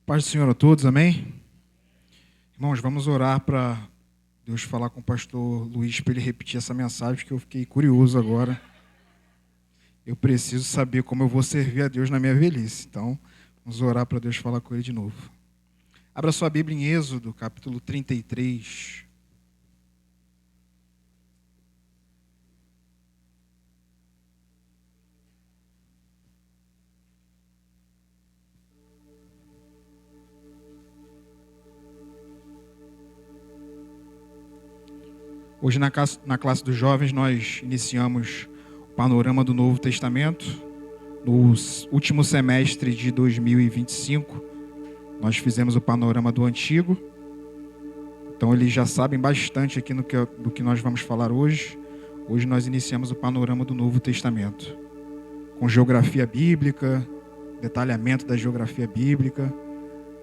Paz do Senhor a todos, amém? Irmãos, vamos orar para Deus falar com o pastor Luiz para ele repetir essa mensagem, que eu fiquei curioso agora. Eu preciso saber como eu vou servir a Deus na minha velhice. Então, vamos orar para Deus falar com ele de novo. Abra sua Bíblia em Êxodo, capítulo 33. Hoje, na classe dos jovens, nós iniciamos o panorama do Novo Testamento. No último semestre de 2025, nós fizemos o panorama do Antigo. Então, eles já sabem bastante aqui do que nós vamos falar hoje. Hoje, nós iniciamos o panorama do Novo Testamento, com geografia bíblica, detalhamento da geografia bíblica,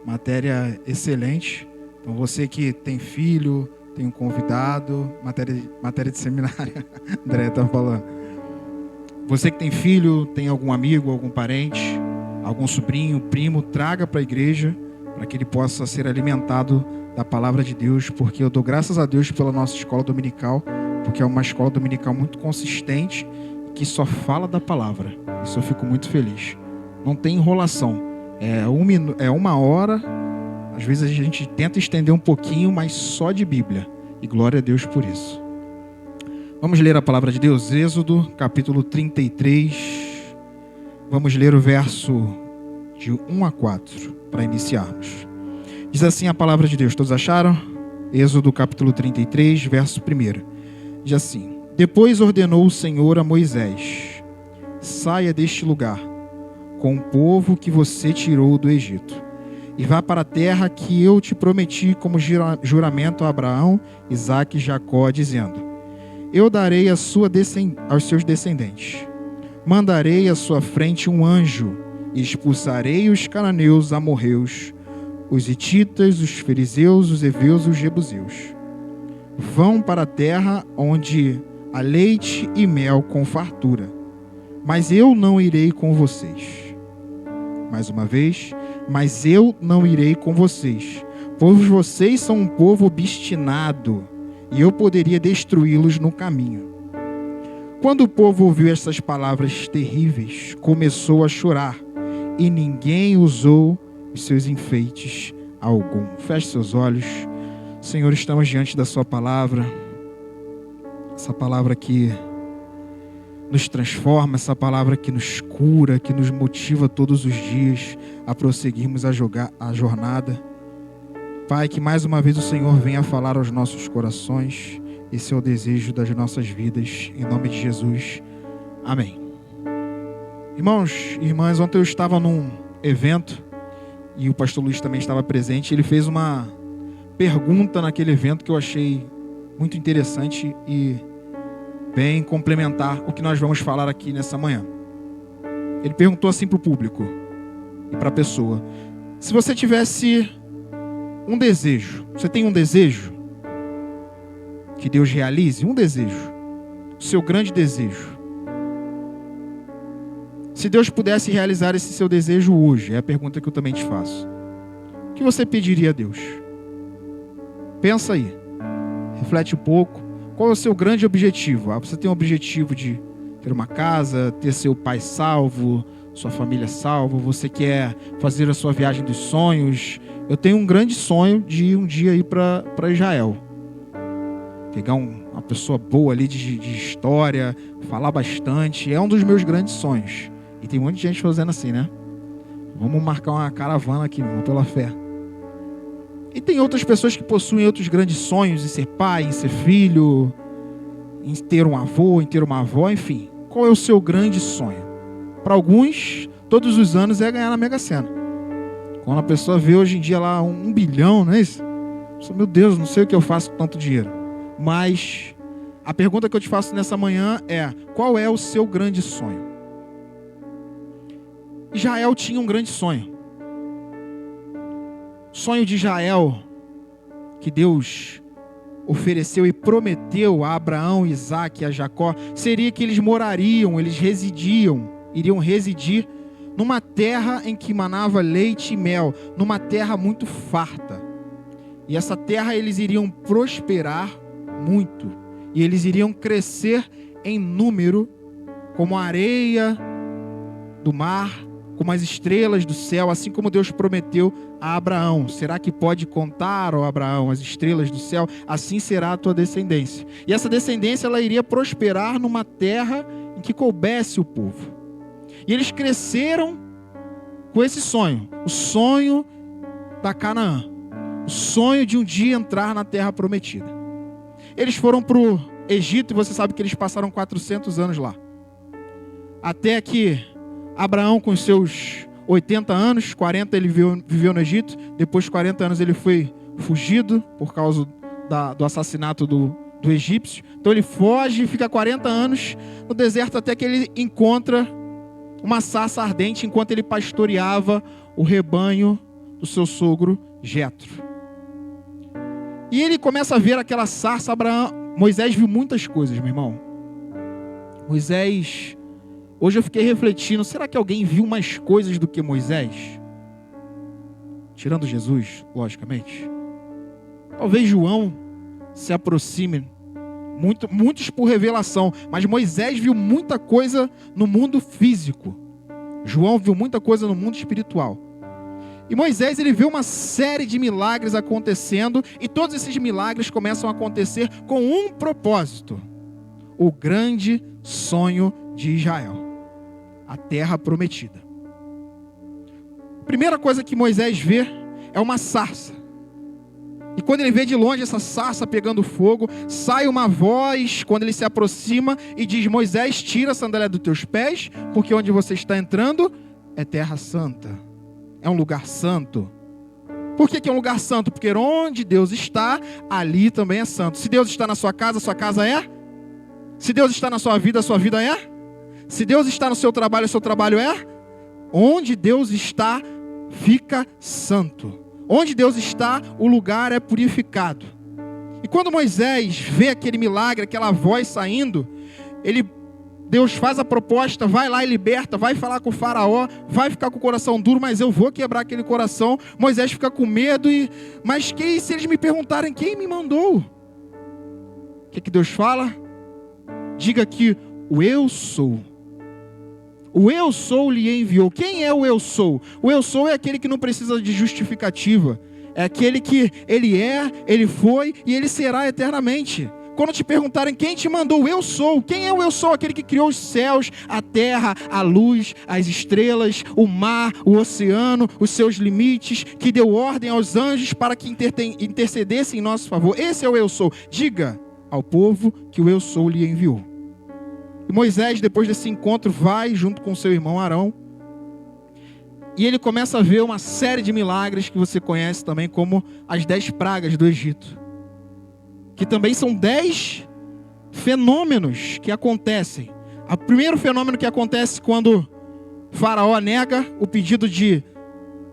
matéria excelente. Então, você que tem filho, tem um convidado, matéria de seminário, André está falando. Você que tem filho, tem algum amigo, algum parente, algum sobrinho, primo, traga para a igreja, para que ele possa ser alimentado da palavra de Deus, porque eu dou graças a Deus pela nossa escola dominical, porque é uma escola dominical muito consistente, que só fala da palavra. Isso eu fico muito feliz. Não tem enrolação. É uma hora. Às vezes a gente tenta estender um pouquinho, mas só de Bíblia. E glória a Deus por isso. Vamos ler a palavra de Deus, Êxodo, capítulo 33. Vamos ler o verso de 1 a 4, para iniciarmos. Diz assim a palavra de Deus, todos acharam? Êxodo, capítulo 33, verso 1. Diz assim: Depois ordenou o Senhor a Moisés: Saia deste lugar, com o povo que você tirou do Egito, e vá para a terra que eu te prometi como juramento a Abraão, Isaque e Jacó, dizendo: Eu darei aos seus descendentes. Mandarei à sua frente um anjo, e expulsarei os cananeus, os amorreus, os hititas, os fariseus, os heveus e os jebuseus. Vão para a terra onde há leite e mel com fartura, mas eu não irei com vocês. Mais uma vez, mas eu não irei com vocês, pois vocês são um povo obstinado, e eu poderia destruí-los no caminho. Quando o povo ouviu essas palavras terríveis, começou a chorar, e ninguém usou os seus enfeites algum. Feche seus olhos. Senhor, estamos diante da sua palavra, essa palavra que nos transforma, essa palavra que nos cura, que nos motiva todos os dias a prosseguirmos a jornada. Pai, que mais uma vez o Senhor venha falar aos nossos corações. Esse é o desejo das nossas vidas, em nome de Jesus. Amém. Irmãos e irmãs, ontem eu estava num evento e o pastor Luiz também estava presente. Ele fez uma pergunta naquele evento que eu achei muito interessante e bem complementar o que nós vamos falar aqui nessa manhã. Ele perguntou assim para o público e para a pessoa: se você tivesse um desejo, você tem um desejo que Deus realize? Um desejo, o seu grande desejo. Se Deus pudesse realizar esse seu desejo hoje, é a pergunta que eu também te faço. O que você pediria a Deus? Pensa aí, reflete um pouco. Qual é o seu grande objetivo? Você tem um objetivo de ter uma casa, ter seu pai salvo, sua família salva, você quer fazer a sua viagem dos sonhos. Eu tenho um grande sonho de um dia ir para Israel. Pegar uma pessoa boa ali de história, falar bastante. É um dos meus grandes sonhos. E tem muita gente fazendo assim, né? Vamos marcar uma caravana aqui, irmão, pela fé. E tem outras pessoas que possuem outros grandes sonhos, em ser pai, em ser filho, em ter um avô, em ter uma avó, enfim. Qual é o seu grande sonho? Para alguns, todos os anos é ganhar na Mega Sena. Quando a pessoa vê hoje em dia lá 1 bilhão, não é isso? Meu Deus, não sei o que eu faço com tanto dinheiro. Mas a pergunta que eu te faço nessa manhã é: qual é o seu grande sonho? Israel tinha um grande sonho. O sonho de Israel, que Deus ofereceu e prometeu a Abraão, Isaque e a Jacó, seria que eles iriam residir numa terra em que manava leite e mel, numa terra muito farta. E essa terra eles iriam prosperar muito, e eles iriam crescer em número, como a areia do mar, como as estrelas do céu, assim como Deus prometeu a Abraão. Será que pode contar, ó Abraão, as estrelas do céu? Assim será a tua descendência. E essa descendência ela iria prosperar numa terra em que coubesse o povo. E eles cresceram com esse sonho, o sonho da Canaã, o sonho de um dia entrar na terra prometida. Eles foram para o Egito, e você sabe que eles passaram 400 anos lá. Até que Abraão, com seus 80 anos, 40 ele viveu no Egito, depois de 40 anos ele foi fugido por causa do assassinato do egípcio. Então ele foge e fica 40 anos no deserto até que ele encontra uma sarça ardente enquanto ele pastoreava o rebanho do seu sogro Jetro. E ele começa a ver aquela sarça. Moisés viu muitas coisas, meu irmão. Hoje eu fiquei refletindo, será que alguém viu mais coisas do que Moisés? Tirando Jesus, logicamente. Talvez João se aproxime, muitos por revelação, mas Moisés viu muita coisa no mundo físico. João viu muita coisa no mundo espiritual. E Moisés, ele vê uma série de milagres acontecendo, e todos esses milagres começam a acontecer com um propósito: o grande sonho de Israel, a terra prometida. A primeira coisa que Moisés vê é uma sarça. E quando ele vê de longe essa sarça pegando fogo, sai uma voz quando ele se aproxima e diz: Moisés, tira a sandália dos teus pés, porque onde você está entrando é terra santa, é um lugar santo. Por que é um lugar santo? Porque onde Deus está, ali também é santo. Se Deus está na sua casa é? Se Deus está na sua vida, a sua vida é? Se Deus está no seu trabalho, o seu trabalho é? Onde Deus está, fica santo. Onde Deus está, o lugar é purificado. E quando Moisés vê aquele milagre, aquela voz saindo, Deus faz a proposta: vai lá e liberta, vai falar com o faraó, vai ficar com o coração duro, mas eu vou quebrar aquele coração. Moisés fica com medo, mas se eles me perguntarem quem me mandou? O que Deus fala? Diga que o eu sou. O eu sou lhe enviou. Quem é o eu sou? O eu sou é aquele que não precisa de justificativa. É aquele que ele é, ele foi e ele será eternamente. Quando te perguntarem quem te mandou, eu sou. Quem é o eu sou? Aquele que criou os céus, a terra, a luz, as estrelas, o mar, o oceano, os seus limites, que deu ordem aos anjos para que intercedessem em nosso favor. Esse é o eu sou. Diga ao povo que o eu sou lhe enviou. E Moisés, depois desse encontro, vai junto com seu irmão Arão, e ele começa a ver uma série de milagres que você conhece também como as 10 pragas do Egito, que também são 10 fenômenos que acontecem. O primeiro fenômeno que acontece quando Faraó nega o pedido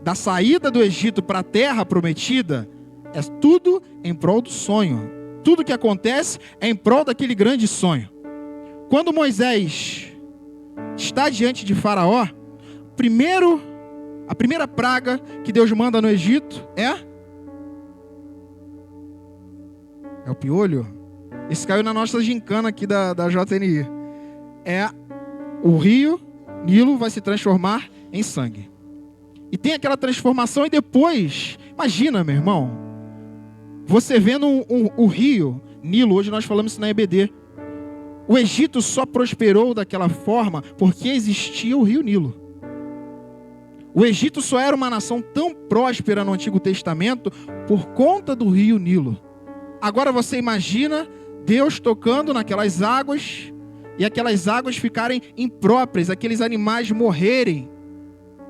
da saída do Egito para a terra prometida, é tudo em prol do sonho. Tudo que acontece é em prol daquele grande sonho. Quando Moisés está diante de Faraó, a primeira praga que Deus manda no Egito é o piolho. Esse caiu na nossa gincana aqui da JNI. O rio Nilo vai se transformar em sangue. E tem aquela transformação e depois, imagina, meu irmão, você vendo o rio Nilo, hoje nós falamos isso na EBD. O Egito só prosperou daquela forma porque existia o rio Nilo. O Egito só era uma nação tão próspera no Antigo Testamento por conta do rio Nilo. Agora você imagina Deus tocando naquelas águas e aquelas águas ficarem impróprias, aqueles animais morrerem.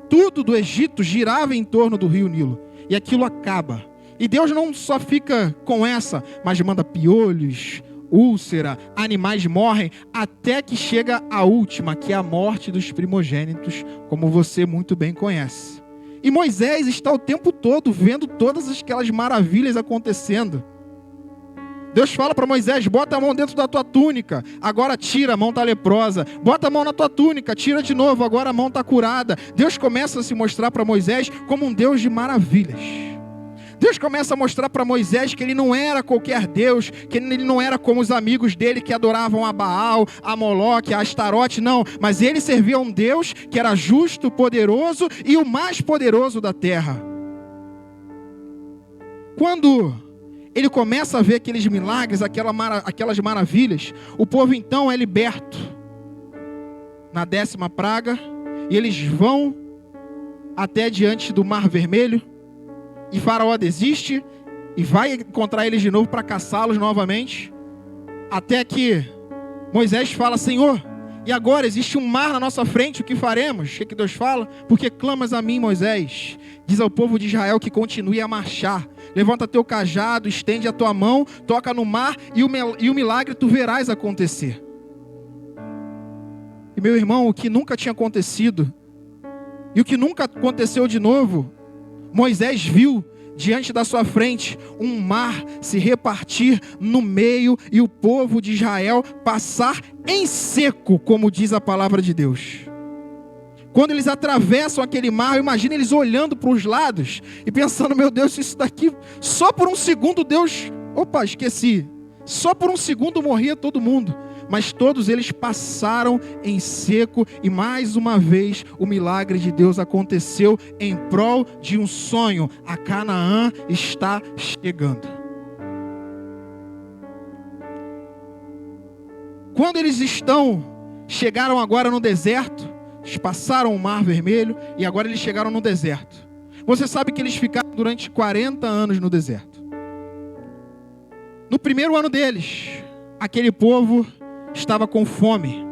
Tudo do Egito girava em torno do rio Nilo e aquilo acaba. E Deus não só fica com essa, mas manda piolhos, úlcera, animais morrem, até que chega a última, que é a morte dos primogênitos, como você muito bem conhece. E Moisés está o tempo todo vendo todas aquelas maravilhas acontecendo. Deus fala para Moisés: bota a mão dentro da tua túnica, agora tira, a mão está leprosa. Bota a mão na tua túnica, tira de novo, agora a mão está curada. Deus começa a se mostrar para Moisés como um Deus de maravilhas. Deus começa a mostrar para Moisés que ele não era qualquer Deus, que ele não era como os amigos dele que adoravam a Baal, a Moloque, a Astarote, não. Mas ele servia a um Deus que era justo, poderoso e o mais poderoso da terra. Quando ele começa a ver aqueles milagres, aquelas maravilhas, o povo então é liberto na 10ª praga, e eles vão até diante do Mar Vermelho, e Faraó desiste e vai encontrar eles de novo para caçá-los novamente, até que Moisés fala: Senhor, e agora existe um mar na nossa frente, o que faremos? O que Deus fala? Porque clamas a mim, Moisés, diz ao povo de Israel que continue a marchar. Levanta teu cajado, estende a tua mão, toca no mar e o milagre tu verás acontecer. E meu irmão, o que nunca tinha acontecido e o que nunca aconteceu de novo, Moisés viu diante da sua frente um mar se repartir no meio e o povo de Israel passar em seco, como diz a palavra de Deus. Quando eles atravessam aquele mar, imagina eles olhando para os lados e pensando: meu Deus, isso daqui, só por um segundo Deus, esqueci, só por um segundo morria todo mundo. Mas todos eles passaram em seco e mais uma vez o milagre de Deus aconteceu em prol de um sonho. A Canaã está chegando. Quando eles chegaram agora no deserto, eles passaram o Mar Vermelho e agora eles chegaram no deserto. Você sabe que eles ficaram durante 40 anos no deserto. No primeiro ano deles, aquele povo estava com fome.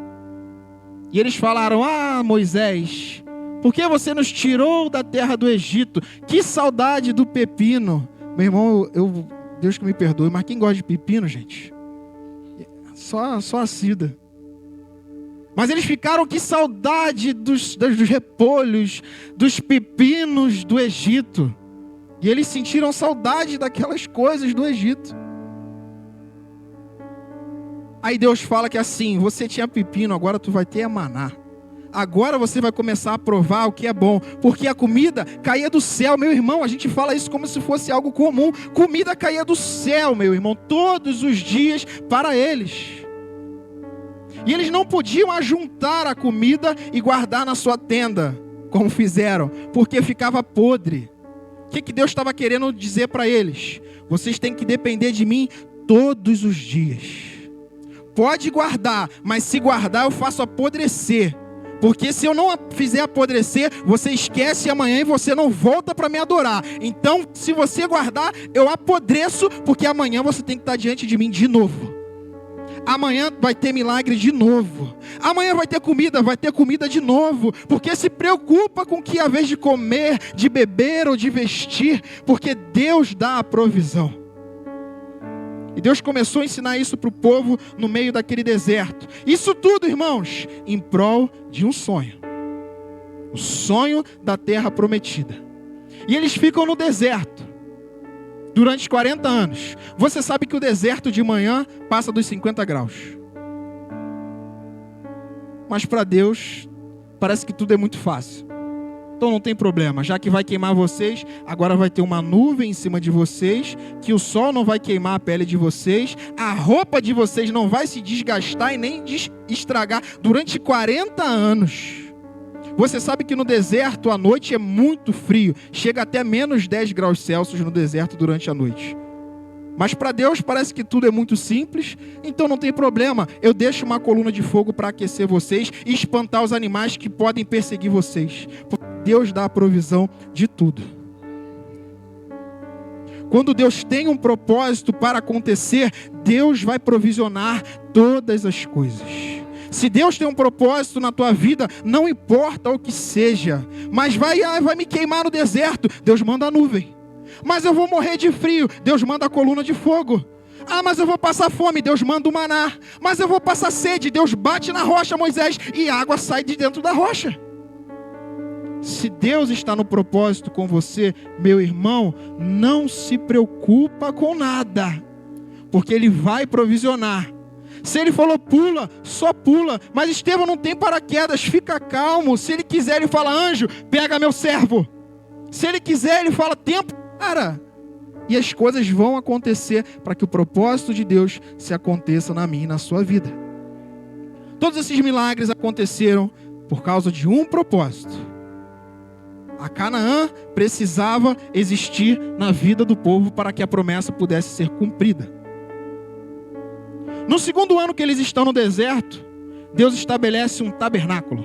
E eles falaram: Moisés, por que você nos tirou da terra do Egito? Que saudade do pepino. Meu irmão, Deus que me perdoe, mas quem gosta de pepino, gente? Só a Cida. Mas eles ficaram: que saudade dos repolhos, dos pepinos do Egito. E eles sentiram saudade daquelas coisas do Egito. Aí Deus fala que assim: você tinha pepino, agora tu vai ter maná. Agora você vai começar a provar o que é bom, porque a comida caía do céu. Meu irmão, a gente fala isso como se fosse algo comum. Comida caía do céu, meu irmão, todos os dias para eles. E eles não podiam ajuntar a comida e guardar na sua tenda, como fizeram, porque ficava podre. O que Deus estava querendo dizer para eles? Vocês têm que depender de mim todos os dias. Pode guardar, mas se guardar eu faço apodrecer. Porque se eu não fizer apodrecer, você esquece amanhã e você não volta para me adorar. Então, se você guardar, eu apodreço, porque amanhã você tem que estar diante de mim de novo. Amanhã vai ter milagre de novo. Amanhã vai ter comida de novo. Porque se preocupa com o que é a vez de comer, de beber ou de vestir, porque Deus dá a provisão. E Deus começou a ensinar isso para o povo no meio daquele deserto. Isso tudo, irmãos, em prol de um sonho. O sonho da terra prometida. E eles ficam no deserto durante 40 anos. Você sabe que o deserto de manhã passa dos 50 graus. Mas para Deus, parece que tudo é muito fácil. Então não tem problema, já que vai queimar vocês, agora vai ter uma nuvem em cima de vocês, que o sol não vai queimar a pele de vocês, a roupa de vocês não vai se desgastar e nem estragar durante 40 anos. Você sabe que no deserto a noite é muito frio, chega até menos 10 graus Celsius no deserto durante a noite. Mas para Deus parece que tudo é muito simples, então não tem problema. Eu deixo uma coluna de fogo para aquecer vocês e espantar os animais que podem perseguir vocês. Porque Deus dá a provisão de tudo. Quando Deus tem um propósito para acontecer, Deus vai provisionar todas as coisas. Se Deus tem um propósito na tua vida, não importa o que seja, mas vai me queimar no deserto, Deus manda a nuvem. Mas eu vou morrer de frio, Deus manda a coluna de fogo. Mas eu vou passar fome, Deus manda o maná. Mas eu vou passar sede, Deus bate na rocha, Moisés, e a água sai de dentro da rocha. Se Deus está no propósito com você, meu irmão, não se preocupa com nada. porque Ele vai provisionar. Se Ele falou pula, só pula. Mas Estevão não tem paraquedas, fica calmo. Se Ele quiser, Ele fala, anjo, pega meu servo. Se Ele quiser, Ele fala, tempo, para. E as coisas vão acontecer para que o propósito de Deus se aconteça na minha e na sua vida. Todos esses milagres aconteceram por causa de um propósito. A Canaã precisava existir na vida do povo para que a promessa pudesse ser cumprida. No segundo ano que eles estão no deserto, Deus estabelece um tabernáculo.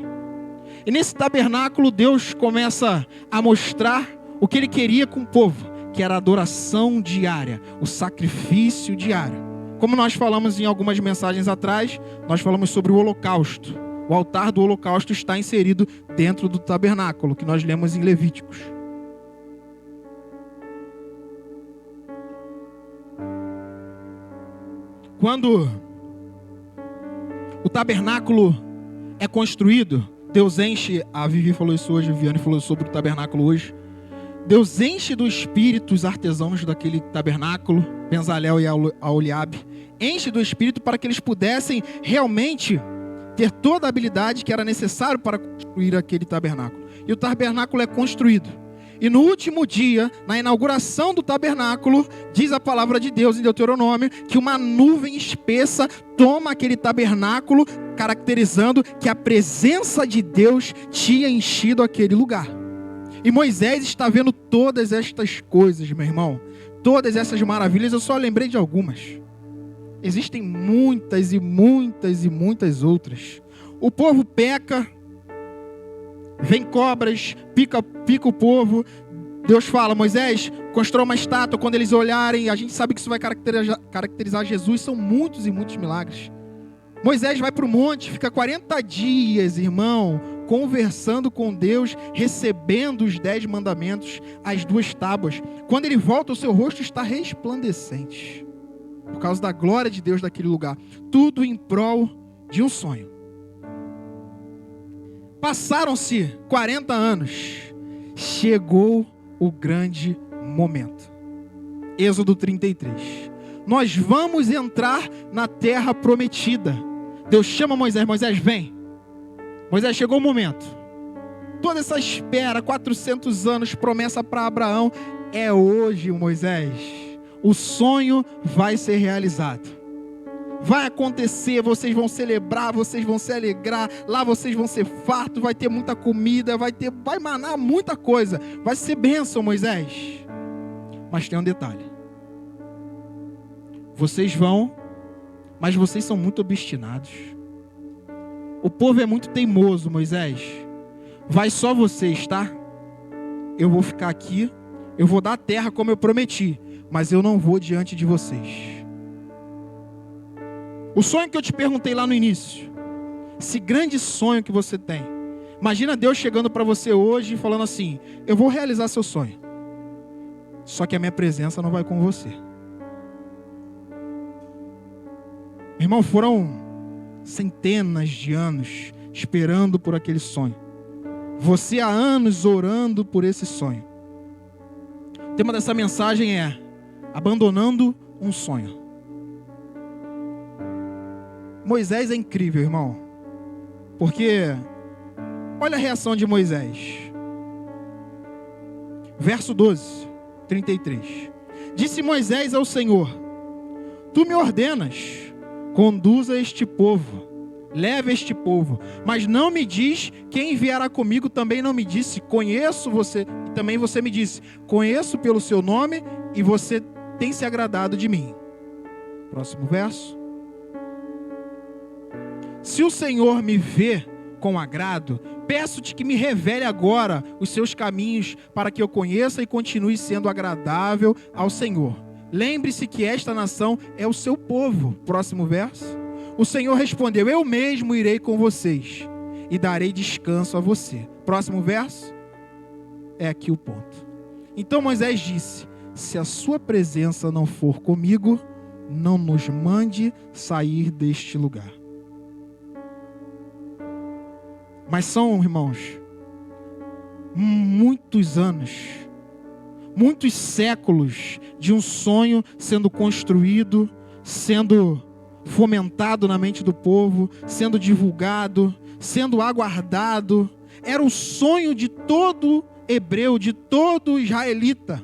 E nesse tabernáculo Deus começa a mostrar o que Ele queria com o povo, que era a adoração diária, o sacrifício diário. Como nós falamos em algumas mensagens atrás, nós falamos sobre o holocausto. O altar do holocausto está inserido dentro do tabernáculo, que nós lemos em Levíticos. Quando o tabernáculo é construído, Deus enche, a Vivi falou isso hoje, a Viviane falou sobre o tabernáculo hoje. Deus enche do espírito os artesãos daquele tabernáculo, Bezalel e Aholiabe, enche do espírito para que eles pudessem realmente ter toda a habilidade que era necessário para construir aquele tabernáculo. E o tabernáculo é construído. E no último dia, na inauguração do tabernáculo, diz a palavra de Deus em Deuteronômio, que uma nuvem espessa toma aquele tabernáculo, caracterizando que a presença de Deus tinha enchido aquele lugar. E Moisés está vendo todas estas coisas, meu irmão. Todas essas maravilhas, eu só lembrei de algumas. Existem muitas e muitas e muitas outras. O povo peca, vem cobras, pica o povo. Deus fala, Moisés, constrói uma estátua. Quando eles olharem, a gente sabe que isso vai caracterizar Jesus. São muitos e muitos milagres. Moisés vai para o monte, fica 40 dias, irmão, conversando com Deus, recebendo os 10 mandamentos, as 2 tábuas. Quando ele volta, o seu rosto está resplandecente, por causa da glória de Deus daquele lugar. Tudo em prol de um sonho. Passaram-se 40 anos. Chegou o grande momento. Êxodo 33. Nós vamos entrar na terra prometida. Deus chama Moisés. Moisés, vem. Moisés, chegou o momento. Toda essa espera, 400 anos, promessa para Abraão. É hoje, Moisés. O sonho vai ser realizado. Vai acontecer, vocês vão celebrar, vocês vão se alegrar, lá vocês vão ser fartos, vai ter muita comida, vai manar muita coisa, vai ser bênção, Moisés. Mas tem um detalhe. Vocês vão, mas vocês são muito obstinados. O povo é muito teimoso, Moisés. Vai só vocês, tá? Eu vou ficar aqui, eu vou dar a terra como eu prometi, mas eu não vou diante de vocês. O sonho que eu te perguntei lá no início, esse grande sonho que você tem, imagina Deus chegando para você hoje e falando assim, eu vou realizar seu sonho, só que a minha presença não vai com você. Meu irmão, foram centenas de anos esperando por aquele sonho. Você há anos orando por esse sonho. O tema dessa mensagem é abandonando um sonho. Moisés é incrível, irmão, porque olha a reação de Moisés. Verso 12, 33. Disse Moisés ao Senhor, tu me ordenas, conduza este povo, leve este povo, mas não me diz quem enviará comigo. Também não me disse, conheço você, e também você me disse, conheço pelo seu nome e você tem se agradado de mim. Próximo verso. Se o Senhor me vê com agrado, peço-te que me revele agora os seus caminhos, para que eu conheça e continue sendo agradável ao Senhor. Lembre-se que esta nação é o seu povo. Próximo verso. O Senhor respondeu, eu mesmo irei com vocês e darei descanso a você. Próximo verso. É aqui o ponto. Então Moisés disse, se a sua presença não for comigo, não nos mande sair deste lugar. Mas são, irmãos, muitos anos, muitos séculos de um sonho sendo construído, sendo fomentado na mente do povo, sendo divulgado, sendo aguardado. Era o sonho de todo hebreu, de todo israelita.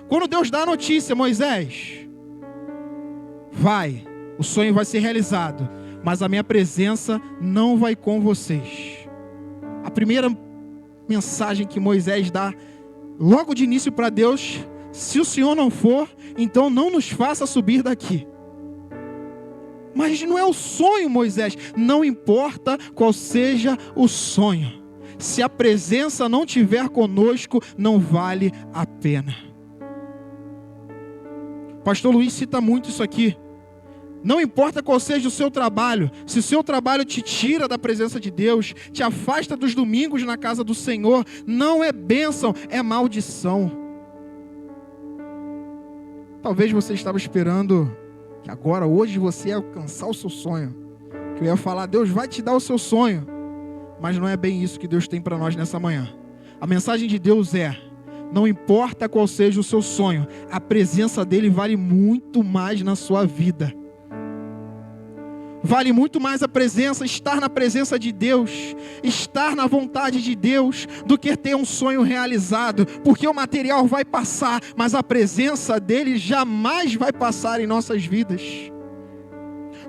Quando Deus dá a notícia: Moisés, vai, o sonho vai ser realizado, mas a minha presença não vai com vocês. A primeira mensagem que Moisés dá logo de início para Deus: se o Senhor não for, então não nos faça subir daqui. Mas não é o sonho, Moisés. Não importa qual seja o sonho, se a presença não estiver conosco, não vale a pena. Pastor Luiz cita muito isso aqui. Não importa qual seja o seu trabalho, se o seu trabalho te tira da presença de Deus, te afasta dos domingos na casa do Senhor, não é bênção, é maldição. Talvez você estava esperando que agora, hoje, você ia alcançar o seu sonho. Que eu ia falar: Deus vai te dar o seu sonho. Mas não é bem isso que Deus tem para nós nessa manhã. A mensagem de Deus é: não importa qual seja o seu sonho, a presença dele vale muito mais na sua vida. Vale muito mais a presença, estar na presença de Deus, estar na vontade de Deus, do que ter um sonho realizado. Porque o material vai passar, mas a presença dele jamais vai passar em nossas vidas.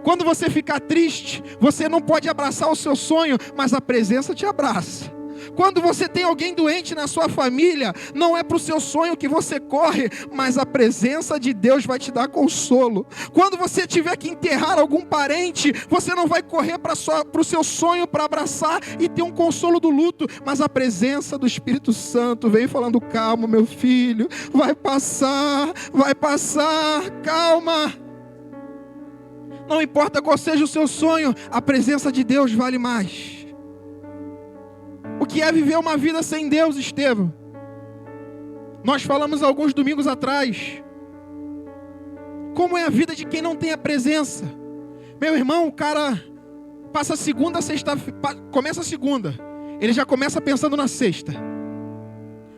Quando você ficar triste, você não pode abraçar o seu sonho, mas a presença te abraça. Quando você tem alguém doente na sua família, não é para o seu sonho que você corre, mas a presença de Deus vai te dar consolo. Quando você tiver que enterrar algum parente, você não vai correr para o seu sonho para abraçar e ter um consolo do luto, mas a presença do Espírito Santo vem falando: calma, meu filho, vai passar, calma. Não importa qual seja o seu sonho, a presença de Deus vale mais. O que é viver uma vida sem Deus, Estevão? Nós falamos alguns domingos atrás. Como é a vida de quem não tem a presença? Meu irmão, o cara passa segunda, começa a segunda, ele já começa pensando na sexta.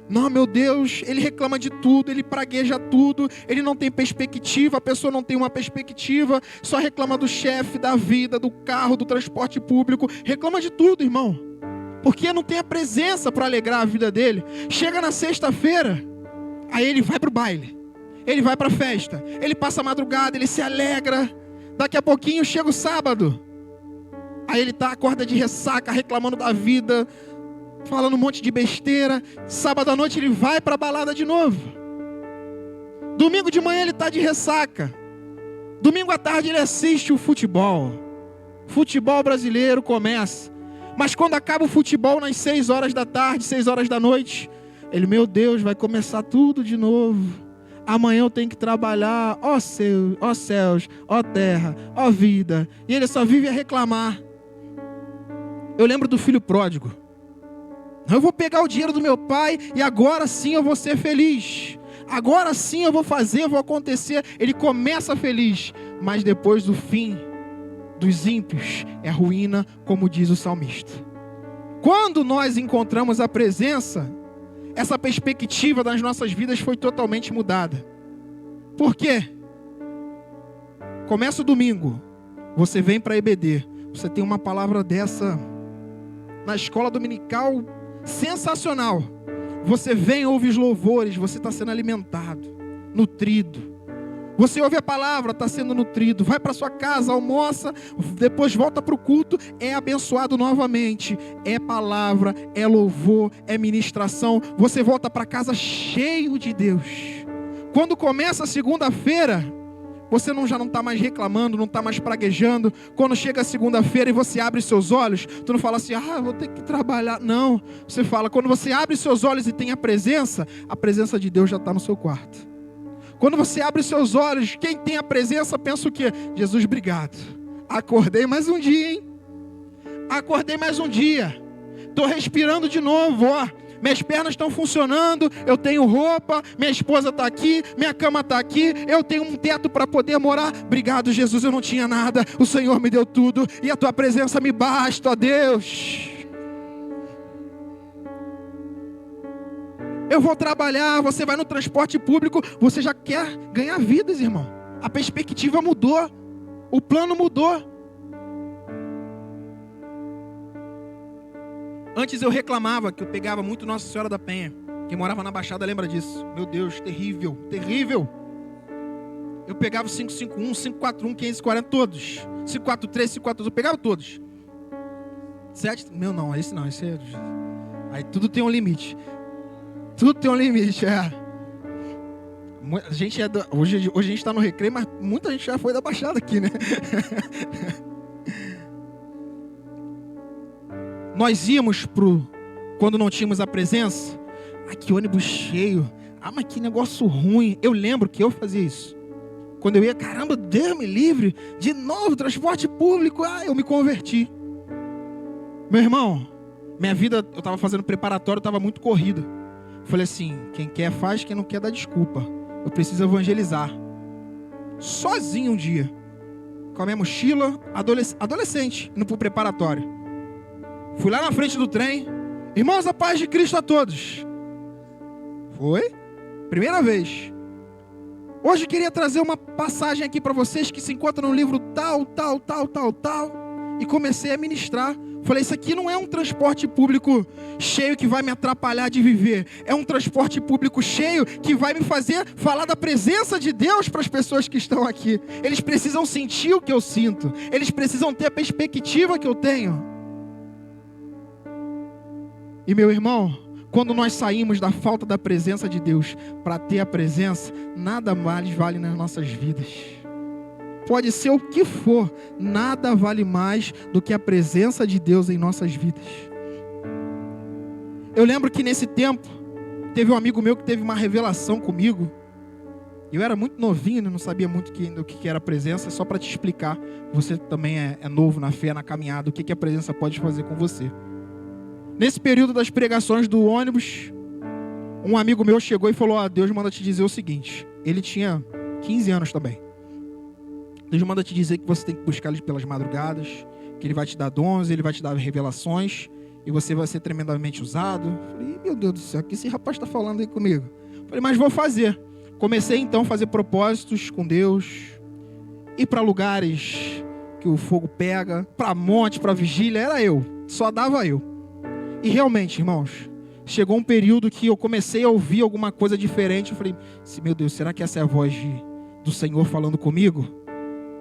Não, meu Deus, ele reclama de tudo, ele pragueja tudo, ele não tem perspectiva, a pessoa não tem uma perspectiva, só reclama do chefe, da vida, do carro, do transporte público, reclama de tudo, irmão. Porque não tem a presença para alegrar a vida dele. Chega na sexta-feira, aí ele vai para o baile, ele vai para a festa, ele passa a madrugada, ele se alegra. Daqui a pouquinho chega o sábado, aí ele acorda de ressaca, reclamando da vida, falando um monte de besteira. Sábado à noite ele vai para a balada de novo. Domingo de manhã ele está de ressaca. Domingo à tarde ele assiste o futebol. Futebol brasileiro começa. Mas quando acaba o futebol nas 6 horas da tarde, 6 horas da noite, ele: meu Deus, vai começar tudo de novo. Amanhã eu tenho que trabalhar, ó céus, ó terra, ó vida. E ele só vive a reclamar. Eu lembro do filho pródigo. Eu vou pegar o dinheiro do meu pai e agora sim eu vou ser feliz. Agora sim eu vou fazer, vou acontecer. Ele começa feliz, mas depois do fim dos ímpios é ruína, como diz o salmista. Quando nós encontramos a presença, essa perspectiva das nossas vidas foi totalmente mudada. Por quê? Começa o domingo, você vem para a EBD, você tem uma palavra dessa na escola dominical, sensacional. Você vem, ouve os louvores, você está sendo alimentado, nutrido. Você ouve a palavra, está sendo nutrido. Vai para sua casa, almoça, depois volta para o culto, é abençoado novamente. É palavra, é louvor, é ministração. Você volta para casa cheio de Deus. Quando começa a segunda-feira, você já não está mais reclamando, não está mais praguejando. Quando chega a segunda-feira e você abre seus olhos, tu não fala assim: vou ter que trabalhar. Não, você fala, quando você abre seus olhos e tem a presença de Deus já está no seu quarto. Quando você abre seus olhos, quem tem a presença pensa o quê? Jesus, obrigado. Acordei mais um dia, hein? Acordei mais um dia. Estou respirando de novo, ó. Minhas pernas estão funcionando, eu tenho roupa, minha esposa está aqui, minha cama está aqui, eu tenho um teto para poder morar. Obrigado, Jesus, eu não tinha nada, o Senhor me deu tudo e a tua presença me basta, ó Deus. Eu vou trabalhar, você vai no transporte público, você já quer ganhar vidas, irmão. A perspectiva mudou. O plano mudou. Antes eu reclamava que eu pegava muito Nossa Senhora da Penha. Quem morava na Baixada lembra disso. Meu Deus, terrível, terrível. Eu pegava o 551, 541, 540, todos. 543, 542, eu pegava todos. 7, meu não, esse não, esse é... Aí tudo tem um limite. Tudo tem um limite, é. A gente hoje a gente está no Recreio, mas muita gente já foi da Baixada aqui, né? Nós íamos quando não tínhamos a presença. Ah, que ônibus cheio. Ah, mas que negócio ruim. Eu lembro que eu fazia isso. Quando eu ia, caramba, Deus me livre. De novo, transporte público. Ah, eu me converti. Meu irmão, minha vida, eu estava fazendo preparatório, estava muito corrida. Falei assim, quem quer faz, quem não quer dá desculpa. Eu preciso evangelizar. Sozinho um dia. Com a minha mochila, adolescente, indo para o preparatório. Fui lá na frente do trem. Irmãos, a paz de Cristo a todos. Foi? Primeira vez. Hoje eu queria trazer uma passagem aqui para vocês que se encontra no livro tal. E comecei a ministrar. Falei, isso aqui não é um transporte público cheio que vai me atrapalhar de viver. É um transporte público cheio que vai me fazer falar da presença de Deus para as pessoas que estão aqui. Eles precisam sentir o que eu sinto. Eles precisam ter a perspectiva que eu tenho. E meu irmão, quando nós saímos da falta da presença de Deus para ter a presença, nada mais vale nas nossas vidas. Pode ser o que for, nada vale mais do que a presença de Deus em nossas vidas. Eu lembro que nesse tempo, teve um amigo meu que teve uma revelação comigo. Eu era muito novinho, não sabia muito do que era presença. Só para te explicar, você também é novo na fé, na caminhada, o que a presença pode fazer com você. Nesse período das pregações do ônibus, um amigo meu chegou e falou, Deus manda te dizer o seguinte. Ele tinha 15 anos também. Deus manda te dizer que você tem que buscar Ele pelas madrugadas, que Ele vai te dar dons, Ele vai te dar revelações, e você vai ser tremendamente usado. Falei, meu Deus do céu, o que esse rapaz está falando aí comigo? Falei, mas vou fazer. Comecei então a fazer propósitos com Deus, ir para lugares que o fogo pega, para monte, para vigília, era eu, só dava eu. E realmente, irmãos, chegou um período que eu comecei a ouvir alguma coisa diferente. Eu falei, meu Deus, será que essa é a voz do Senhor falando comigo?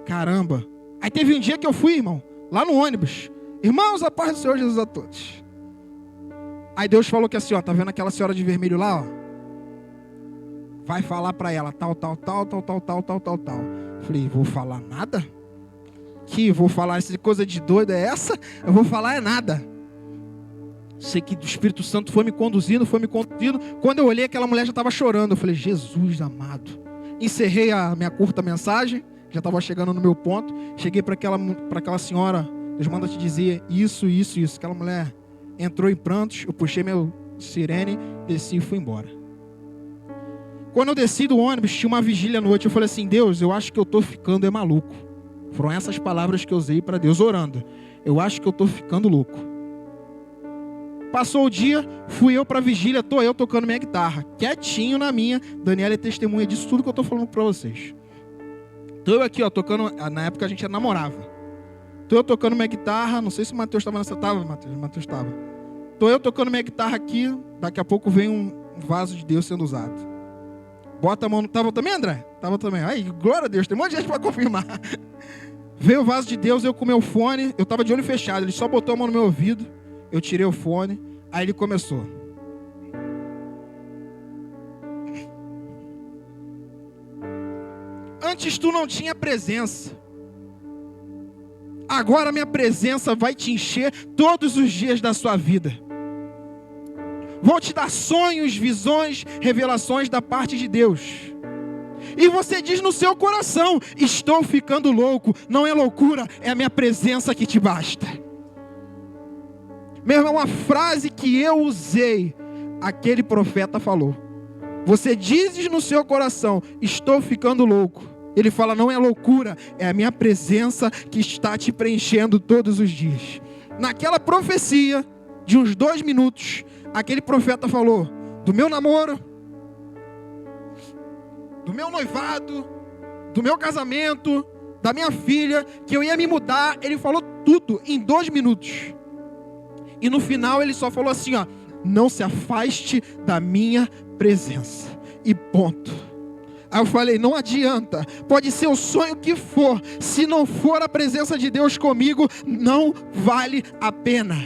Caramba. Aí teve um dia que eu fui, irmão, lá no ônibus. Irmãos, a paz do Senhor Jesus a todos. Aí Deus falou que assim, tá vendo aquela senhora de vermelho lá, vai falar pra ela, tal. Falei, vou falar nada? Que vou falar essa coisa de doida é essa? Eu vou falar é nada. Sei que o Espírito Santo foi me conduzindo. Quando eu olhei, aquela mulher já estava chorando. Eu falei, Jesus amado. Encerrei a minha curta mensagem. Já estava chegando no meu ponto. Cheguei para aquela senhora. Deus manda te dizer isso. Aquela mulher entrou em prantos. Eu puxei meu sirene, desci e fui embora. Quando eu desci do ônibus, tinha uma vigília à noite. Eu falei assim, Deus, eu acho que eu estou ficando maluco. Foram essas palavras que eu usei para Deus orando. Eu acho que eu estou ficando louco. Passou o dia, fui eu para a vigília, tô eu tocando minha guitarra, quietinho na minha. Daniela é testemunha disso tudo que eu tô falando para vocês. Tô eu aqui, tocando, na época a gente namorava. Tô eu tocando minha guitarra, não sei se o Matheus estava nessa, Matheus estava. Tô eu tocando minha guitarra aqui, daqui a pouco vem um vaso de Deus sendo usado. Bota a mão, tava também, André? Tava também. Aí, glória a Deus, tem um monte de gente para confirmar. Veio o vaso de Deus, eu com meu fone, eu tava de olho fechado, ele só botou a mão no meu ouvido. Eu tirei o fone, aí ele começou. Antes tu não tinha presença. Agora minha presença vai te encher todos os dias da sua vida. Vou te dar sonhos, visões, revelações da parte de Deus. E você diz no seu coração, estou ficando louco. Não é loucura, é a minha presença que te basta. Meu irmão, uma frase que eu usei, aquele profeta falou. Você diz no seu coração, estou ficando louco. Ele fala, não é loucura, é a minha presença que está te preenchendo todos os dias. Naquela profecia de uns 2 minutos, aquele profeta falou, do meu namoro, do meu noivado, do meu casamento, da minha filha, que eu ia me mudar. Ele falou tudo em 2 minutos. E no final ele só falou assim, ó: não se afaste da minha presença. E ponto. Aí eu falei, não adianta, pode ser o sonho que for, se não for a presença de Deus comigo, não vale a pena.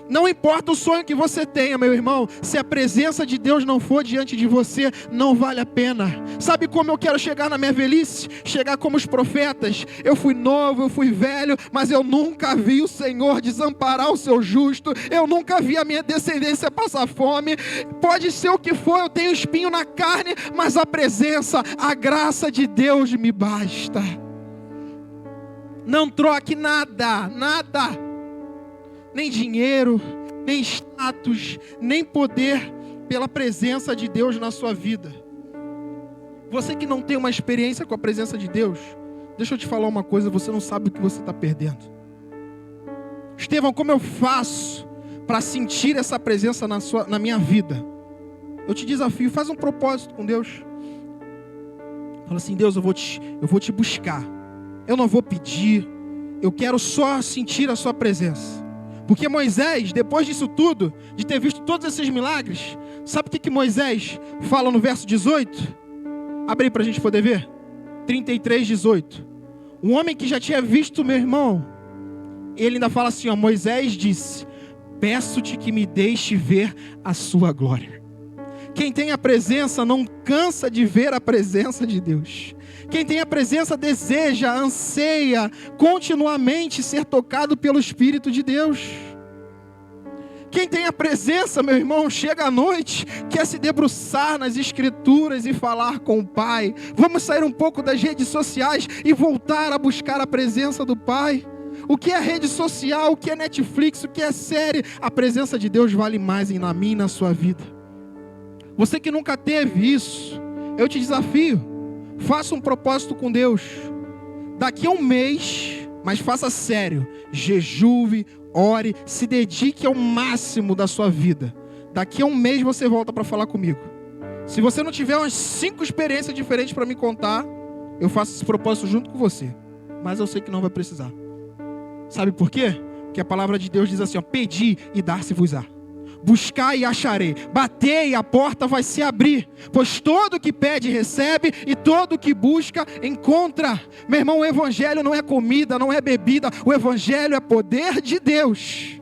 Não importa o sonho que você tenha, meu irmão, se a presença de Deus não for diante de você, não vale a pena. Sabe como eu quero chegar na minha velhice? Chegar como os profetas. Eu fui novo, eu fui velho, mas eu nunca vi o Senhor desamparar o seu justo. Eu nunca vi a minha descendência passar fome. Pode ser o que for, eu tenho espinho na carne, mas a presença, a graça de Deus me basta. Não troque nada, nada. Nem dinheiro, nem status, nem poder, pela presença de Deus na sua vida. Você que não tem uma experiência com a presença de Deus, deixa eu te falar uma coisa, você não sabe o que você está perdendo. Estevão, como eu faço para sentir essa presença na minha vida? Eu te desafio, faz um propósito com Deus. Fala assim, Deus, eu vou te buscar. Eu não vou pedir, eu quero só sentir a sua presença. Porque Moisés, depois disso tudo, de ter visto todos esses milagres, sabe o que Moisés fala no verso 18? Abre aí para a gente poder ver. 33, 18. Um homem que já tinha visto meu irmão, ele ainda fala assim, ó, Moisés disse, peço-te que me deixe ver a sua glória. Quem tem a presença não cansa de ver a presença de Deus. Quem tem a presença deseja, anseia continuamente ser tocado pelo Espírito de Deus. Quem tem a presença, meu irmão, chega à noite, quer se debruçar nas Escrituras e falar com o Pai. Vamos sair um pouco das redes sociais e voltar a buscar a presença do Pai. O que é rede social, o que é Netflix, o que é série? A presença de Deus vale mais na minha e na sua vida. Você que nunca teve isso, eu te desafio. Faça um propósito com Deus. Daqui a um mês, mas faça sério. Jejue, ore, se dedique ao máximo da sua vida. Daqui a um mês você volta para falar comigo. Se você não tiver umas 5 experiências diferentes para me contar, eu faço esse propósito junto com você. Mas eu sei que não vai precisar. Sabe por quê? Porque a palavra de Deus diz assim, ó, pedi e dar-se-vos-á. Buscai e acharei, batei e a porta vai se abrir, pois todo que pede recebe e todo que busca encontra. Meu irmão, o evangelho não é comida, não é bebida, o evangelho é poder de Deus.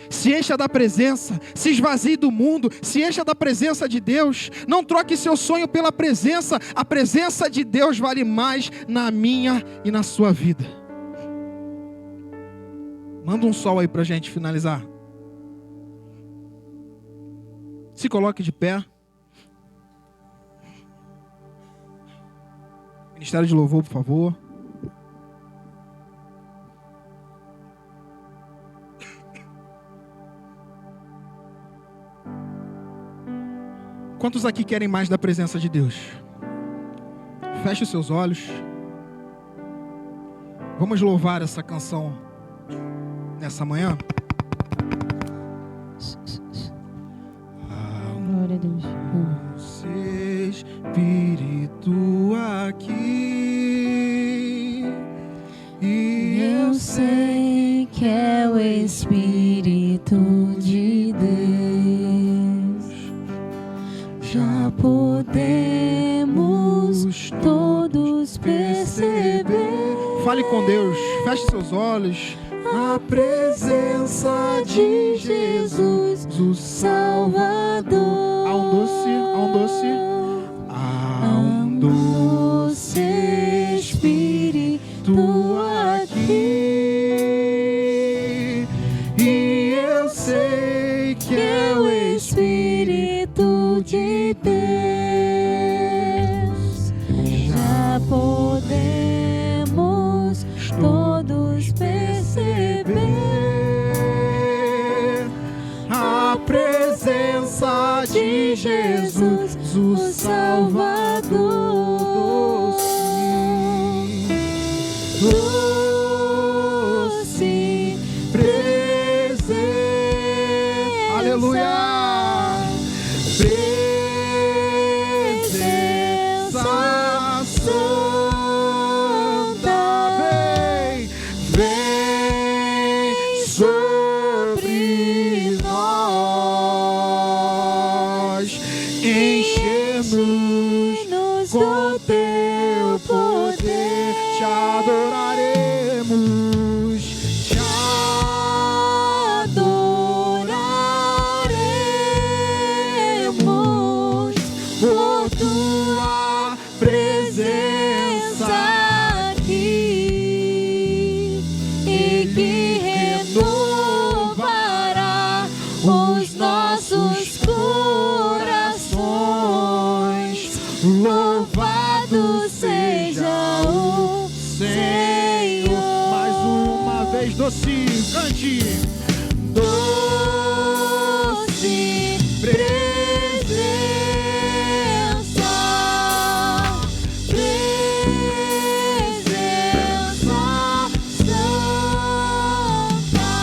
Se encha da presença, se esvazie do mundo, se encha da presença de Deus. Não troque seu sonho pela presença, a presença de Deus vale mais na minha e na sua vida. Manda um sol aí pra gente finalizar. Se coloque de pé. Ministério de louvor, por favor. Quantos aqui querem mais da presença de Deus? Feche os seus olhos. Vamos louvar essa canção nessa manhã. Glória a Deus. Espírito aqui, e Eu sei que é o Espírito de Deus. Já podemos todos perceber. Fale com Deus, feche seus olhos. A presença de Jesus, o Salvador. Há um doce Espírito aqui, e eu sei que é o Espírito de Deus. Já podemos todos perceber a presença de Jesus, o Salvador. Doce presença, aleluia, presença santa. enche-nos do teu poder. Te adoraremos, te Adoraremos por tua presença aqui, e que renovará os nossos corações. Louvado seja o Senhor. Mais uma vez, docinho, cante. Doce presença, presença santa,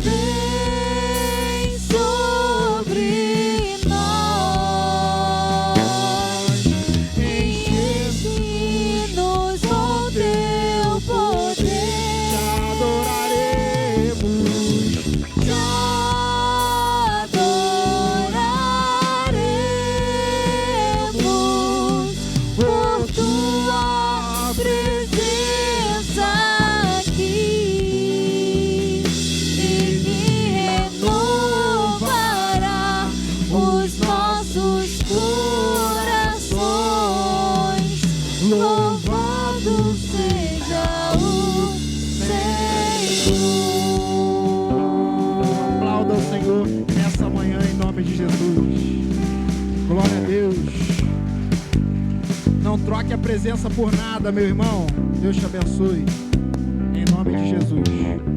vem sobre nós, enche-nos com teu poder. Te adoraremos, Te adoraremos por tua presença aqui, e que renovará os nossos corações. Louvado seja o Senhor. aplauda o Senhor nessa manhã em nome de Jesus. Glória a Deus. Não troque a presença por nada, meu irmão. Deus te abençoe. Em nome de Jesus.